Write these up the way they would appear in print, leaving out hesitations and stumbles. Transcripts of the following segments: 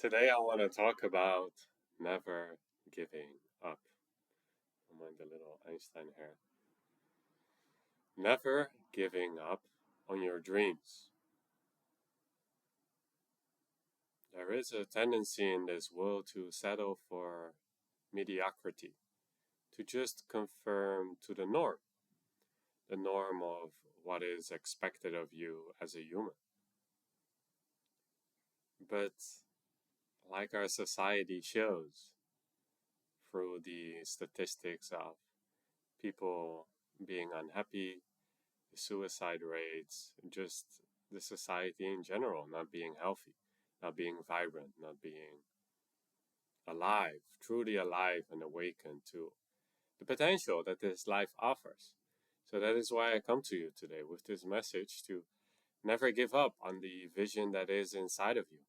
Today I want to talk about never giving up. I mind the little Einstein here. Never giving up on your dreams. There is a tendency in this world to settle for mediocrity, to just conform to the norm of what is expected of you as a human. But like our society shows through the statistics of people being unhappy, the suicide rates, just the society in general not being healthy, not being vibrant, not being alive, truly alive and awakened to the potential that this life offers. So that is why I come to you today with this message to never give up on the vision that is inside of you.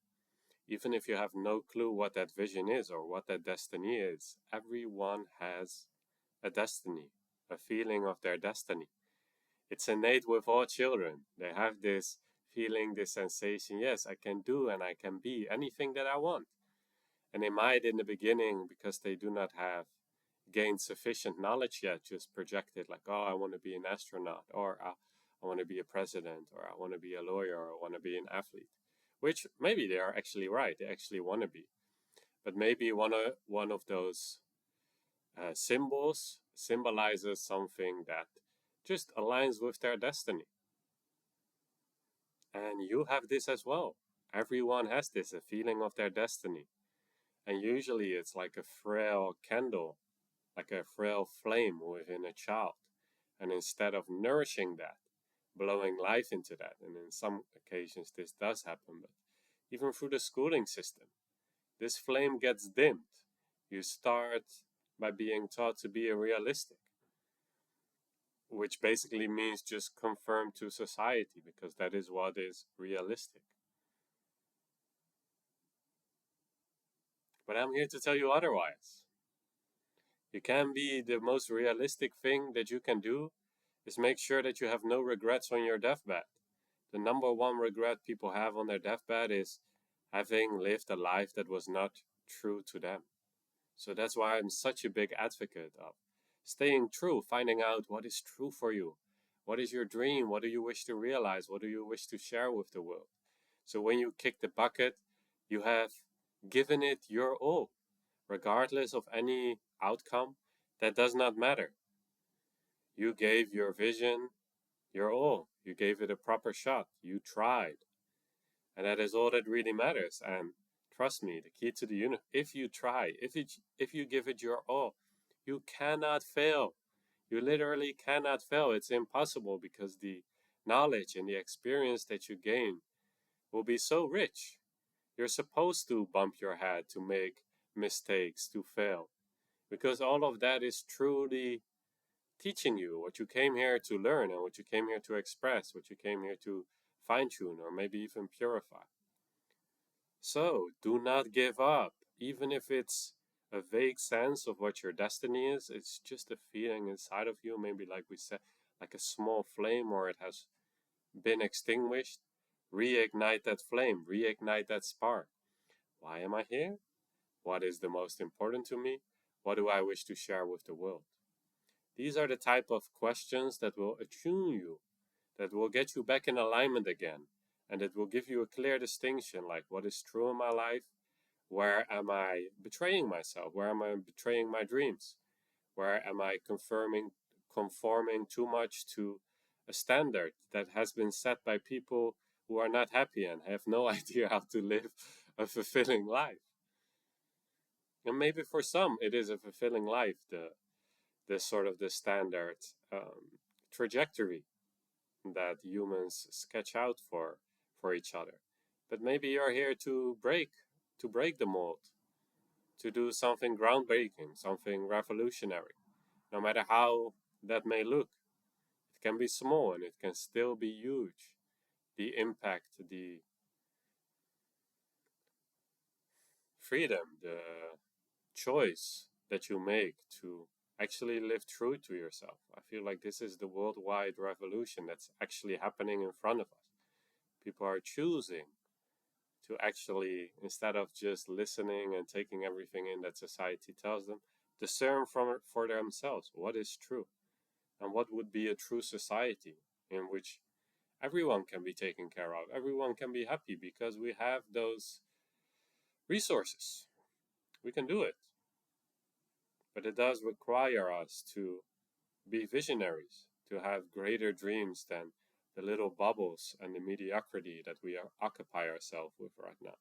Even if you have no clue what that vision is or what that destiny is, everyone has a destiny, a feeling of their destiny. It's innate with all children. They have this feeling, this sensation, yes, I can do and I can be anything that I want. And they might in the beginning, because they do not have gained sufficient knowledge yet, just project it like, oh, I want to be an astronaut, or I want to be a president, or I want to be a lawyer, or I want to be an athlete. Which maybe they are actually right, they actually want to be. But maybe one of those symbols symbolizes something that just aligns with their destiny. And you have this as well. Everyone has this, a feeling of their destiny. And usually it's like a frail candle, like a frail flame within a child. And instead of nourishing that, blowing life into that, and in some occasions this does happen, but even through the schooling system, this flame gets dimmed. You start by being taught to be a realistic, which basically means just conform to society, because that is what is realistic. But I'm here to tell you otherwise. You can be the most realistic thing that you can do is make sure that you have no regrets on your deathbed. The number one regret people have on their deathbed is having lived a life that was not true to them. So that's why I'm such a big advocate of staying true, finding out what is true for you. What is your dream? What do you wish to realize? What do you wish to share with the world? So when you kick the bucket, you have given it your all, regardless of any outcome. That does not matter. You gave your vision your all. You gave it a proper shot. You tried. And that is all that really matters. And trust me, the key to the universe, if you try, if you give it your all, you cannot fail. You literally cannot fail. It's impossible, because the knowledge and the experience that you gain will be so rich. You're supposed to bump your head, to make mistakes, to fail, because all of that is truly teaching you what you came here to learn and what you came here to express, what you came here to fine tune or maybe even purify. So do not give up, even if it's a vague sense of what your destiny is. It's just a feeling inside of you, maybe like we said, like a small flame, or it has been extinguished. Reignite that flame, reignite that spark. Why am I here? What is the most important to me? What do I wish to share with the world? These are the type of questions that will attune you, that will get you back in alignment again, and it will give you a clear distinction, like what is true in my life, where am I betraying myself, where am I betraying my dreams, where am I conforming too much to a standard that has been set by people who are not happy and have no idea how to live a fulfilling life. And maybe for some it is a fulfilling life, the sort of the standard trajectory that humans sketch out for each other. But maybe you're here to break the mold, to do something groundbreaking, something revolutionary, no matter how that may look. It can be small and it can still be huge. The impact, the freedom, the choice that you make to actually live true to yourself. I feel like this is the worldwide revolution that's actually happening in front of us. People are choosing to actually, instead of just listening and taking everything in that society tells them, discern from it for themselves what is true and what would be a true society in which everyone can be taken care of, everyone can be happy because we have those resources. We can do it. But it does require us to be visionaries, to have greater dreams than the little bubbles and the mediocrity that we occupy ourselves with right now.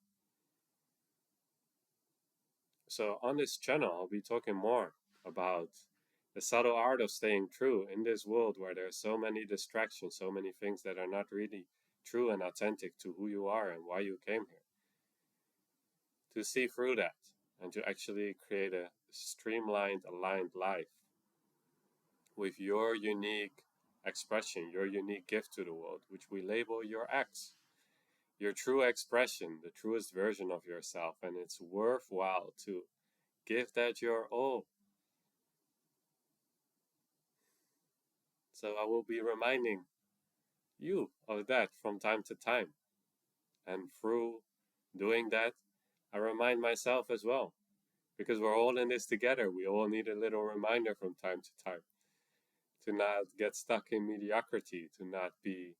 So on this channel, I'll be talking more about the subtle art of staying true in this world where there's so many distractions, so many things that are not really true and authentic to who you are and why you came here. To see through that and to actually create a streamlined, aligned life with your unique expression, your unique gift to the world, which we label your X, your true expression, the truest version of yourself. And it's worthwhile to give that your all. So I will be reminding you of that from time to time. And through doing that, I remind myself as well. Because we're all in this together. We all need a little reminder from time to time. To not get stuck in mediocrity, to not be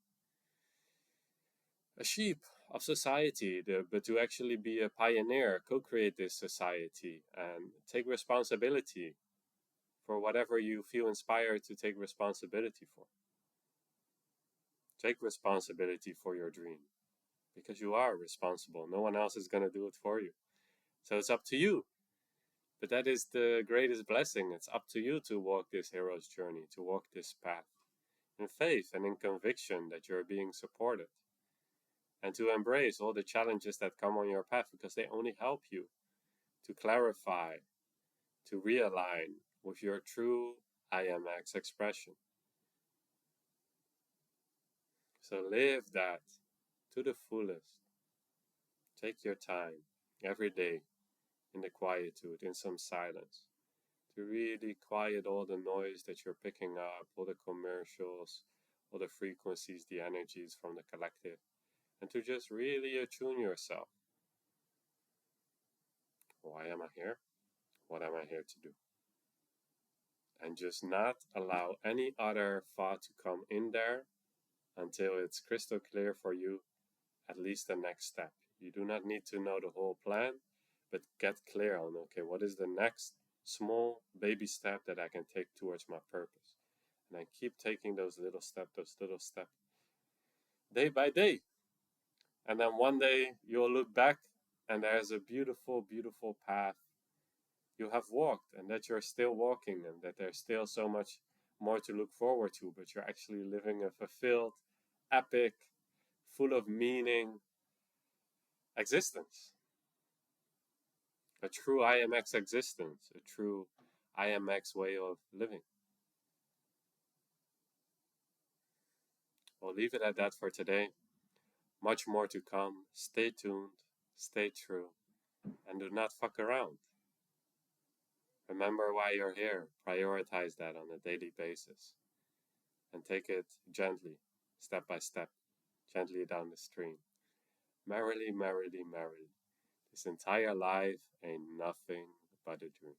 a sheep of society, but to actually be a pioneer, co-create this society, and take responsibility for whatever you feel inspired to take responsibility for. Take responsibility for your dream, because you are responsible. No one else is going to do it for you. So it's up to you. But that is the greatest blessing. It's up to you to walk this hero's journey, to walk this path in faith and in conviction that you're being supported. And to embrace all the challenges that come on your path, because they only help you to clarify, to realign with your true I am X expression. So live that to the fullest. Take your time every day in the quietude, in some silence, to really quiet all the noise that you're picking up, all the commercials, all the frequencies, the energies from the collective, and to just really attune yourself. Why am I here? What am I here to do? And just not allow any other thought to come in there until it's crystal clear for you, at least the next step. You do not need to know the whole plan, but get clear on, okay, what is the next small baby step that I can take towards my purpose? And I keep taking those little steps, day by day. And then one day you'll look back and there's a beautiful, beautiful path you have walked, and that you're still walking, and that there's still so much more to look forward to, but you're actually living a fulfilled, epic, full of meaning existence. A true IMX existence, a true IMX way of living. We'll leave it at that for today. Much more to come. Stay tuned, stay true, and do not fuck around. Remember why you're here. Prioritize that on a daily basis. And take it gently, step by step, gently down the stream. Merrily, merrily, merrily. This entire life ain't nothing but a dream.